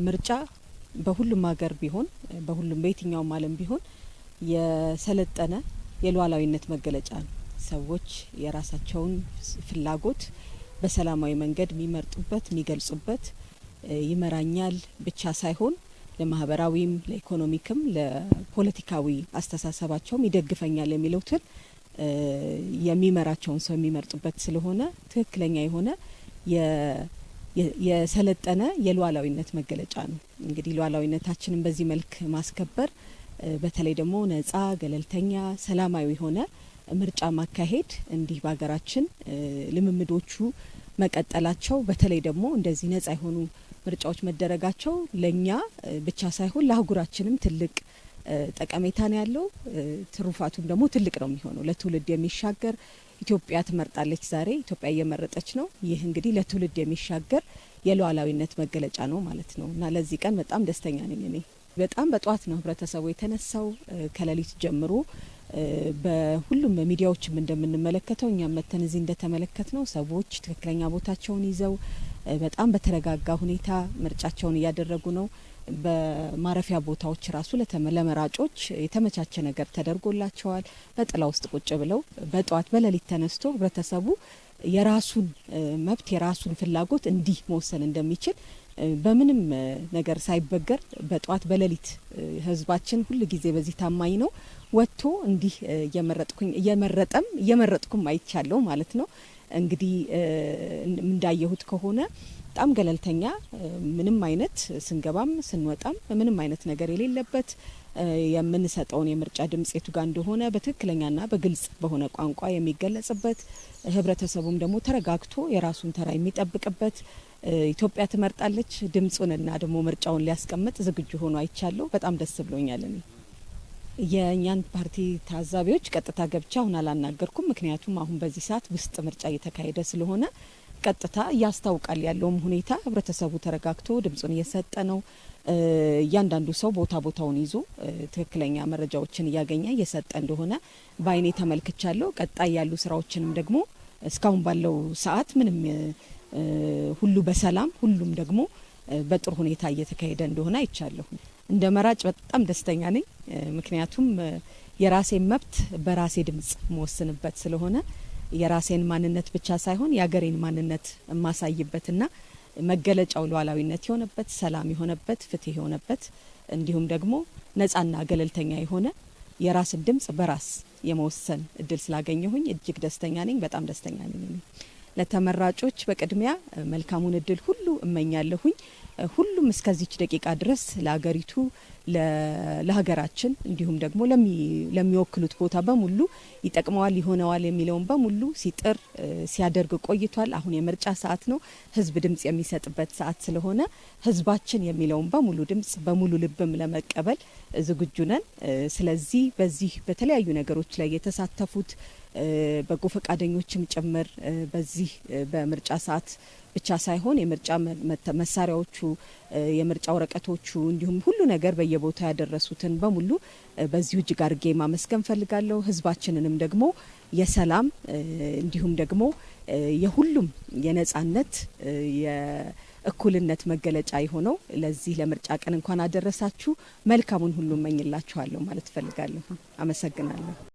ምርጫ በሁሉም ሀገር ቢሆን በሁሉም በየትኛውም ዓለም ቢሆን የሰለጠነ የሉዓላዊነት መገለጫ ነው። ሰዎች የራሳቸውን ፍላጎት በሰላማዊ መንገድ የሚመርጡበት የሚገልጹበት ይመራኛል ብቻ ሳይሆን ለማህበራዊም ለኢኮኖሚክም ለፖለቲካዊ አስተሳሰባቸውም ይደግፈኛል የሚሉትን የሚመራቸውን ሰው የሚመርጡበት ስለሆነ ትክክለኛ የሆነ የሰለጠነ የሉዓላዊነት መገለጫ ነው። እንግዲህ ሉዓላዊነታችንን በዚህ መልክ ማስከበር በተለይ ደግሞ ነጻ ገለልተኛ ሰላማዊ ሆነ ምርጫ ማካሄድ እንዲህ በሀገራችን ልምምዶቹ መቀጠላቸው በተለይ ደግሞ እንደዚህ ነጻ የሆኑ ምርጫዎች መደረጋቸው ለኛ ብቻ ሳይሆን ለአህጉራችንም ትልቅ ጠቀሜታ ነው ያለው። ትሩፋቱም ደግሞ ትልቅ ነው የሚሆነው ለትውልድ የሚሻገር ኢትዮጵያ ትመርጣለች። ዛሬ ኢትዮጵያ እየመረጠች ነው። ይህ እንግዲህ ለትውልድ የሚሻገር የሉዓላዊነት መገለጫ ነው ማለት ነው እና ለዚህ ቀን በጣም ደስተኛ ነኝ። እኔ በጣም በጧት ነው ህብረተሰቡ የተነሳው ከሌሊት ጀምሮ በሁሉም ሚዲያዎችም እንደምንመለከተው እኛም መተን እዚህ እንደተመለከትነው ሰዎች ትክክለኛ ቦታቸውን ይዘው በጣም በተረጋጋ ሁኔታ ምርጫቸውን እያደረጉ ነው። በማረፊያ ቦታዎች ራሱ ለመራጮች የተመቻቸ ነገር ተደርጎላቸዋል። በጥላ ውስጥ ቁጭ ብለው በጧት በሌሊት ተነስቶ ህብረተሰቡ የራሱን መብት የራሱን ፍላጎት እንዲህ መወሰን እንደሚችል በምንም ነገር ሳይበገር በጧት በሌሊት ህዝባችን ሁሉ ጊዜ በዚህ ታማኝ ነው ወጥቶ እንዲህ እየመረጥኩም አይቻለው ማለት ነው። እንግዲህ እንዳየሁት ከሆነ በጣም ገለልተኛ ምንም አይነት ስንገባም ስንወጣም ምንም አይነት ነገር የሌለበት የምንሰጠውን የምርጫ ድምጽ የቱ ጋር እንደሆነ በትክክለኛና በግልጽ በሆነ ቋንቋ የሚገለጽበት ህብረተሰቡም ደግሞ ተረጋግቶ የራሱን ተራ የሚጠብቅበት ኢትዮጵያ ትመርጣለች ድምጹንና ደግሞ ምርጫውን ሊያስቀምጥ ዝግጁ ሆኖ አይቻለው። በጣም ደስ ብሎኛል። እኔ የኛን ፓርቲ ታዛቢዎች ቀጥታ ገብቻ አሁን አላናገርኩም። ምክንያቱም አሁን በዚህ ሰዓት ውስጥ ምርጫ እየተካሄደ ስለሆነ ቀጥታ ያስታውቃል ያለውም ሁኔታ ህብረተሰቡ ተረጋግቶ ድምጹን እየሰጠ ነው። እያንዳንዱ ሰው ቦታውን ይዞ ትክክለኛ መረጃዎችን እያገኘ እየሰጠ እንደሆነ በአይኔ ተመልክቻለሁ። ቀጣይ ያሉ ስራዎችንም ደግሞ እስካሁን ባለው ሰዓት ምንም ሁሉ በሰላም ሁሉም ደግሞ በጥሩ ሁኔታ እየተካሄደ እንደሆነ አይቻለሁ። እንደ መራጭ በጣም ደስተኛ ነኝ። ምክንያቱም የራሴን መብት በራሴ ድምጽ መወስንበት ስለሆነ የራሴን ማንነት ብቻ ሳይሆን የሀገሬን ማንነት የማሳይበትና መገለጫው ሉዓላዊነት የሆነበት ሰላም የሆነበት ፍትህ የሆነበት እንዲሁም ደግሞ ነጻና ገለልተኛ የሆነ የራስን ድምጽ በራስ የመወሰን እድል ስላገኘሁኝ እጅግ ደስተኛ ነኝ። በጣም ደስተኛ ነኝ። ለተመራጮች በቅድሚያ መልካሙን እድል ሁሉ እመኛለሁኝ። ሁሉም እስከዚች ደቂቃ ድረስ ለሀገሪቱ ለሀገራችን እንዲሁም ደግሞ ለሚወክሉት ቦታ በሙሉ ይጠቅመዋል ይሆነዋል የሚለውን በሙሉ ሲጥር ሲያደርግ ቆይቷል። አሁን የምርጫ ሰዓት ነው። ህዝብ ድምጽ የሚሰጥበት ሰዓት ስለሆነ ህዝባችን የሚለውን በሙሉ ድምጽ በሙሉ ልብም ለመቀበል ዝግጁ ነን። ስለዚህ በዚህ በተለያዩ ነገሮች ላይ የተሳተፉት በጎ ፈቃደኞችም ጭምር በዚህ በምርጫ ሰዓት ብቻ ሳይሆን የምርጫ መሳሪያዎቹ የምርጫ ወረቀቶቹ እንዲሁም ሁሉ ነገር በየቦታው ያደረሱትን በሙሉ በዚሁ እጅግ አድርጌ ማመስገን ፈልጋለሁ። ህዝባችንንም ደግሞ የሰላም እንዲሁም ደግሞ የሁሉም የነጻነት የእኩልነት መገለጫ የሆነው ለዚህ ለምርጫ ቀን እንኳን አደረሳችሁ መልካሙን ሁሉ እመኝላችኋለሁ ማለት ፈልጋለሁ። አመሰግናለሁ።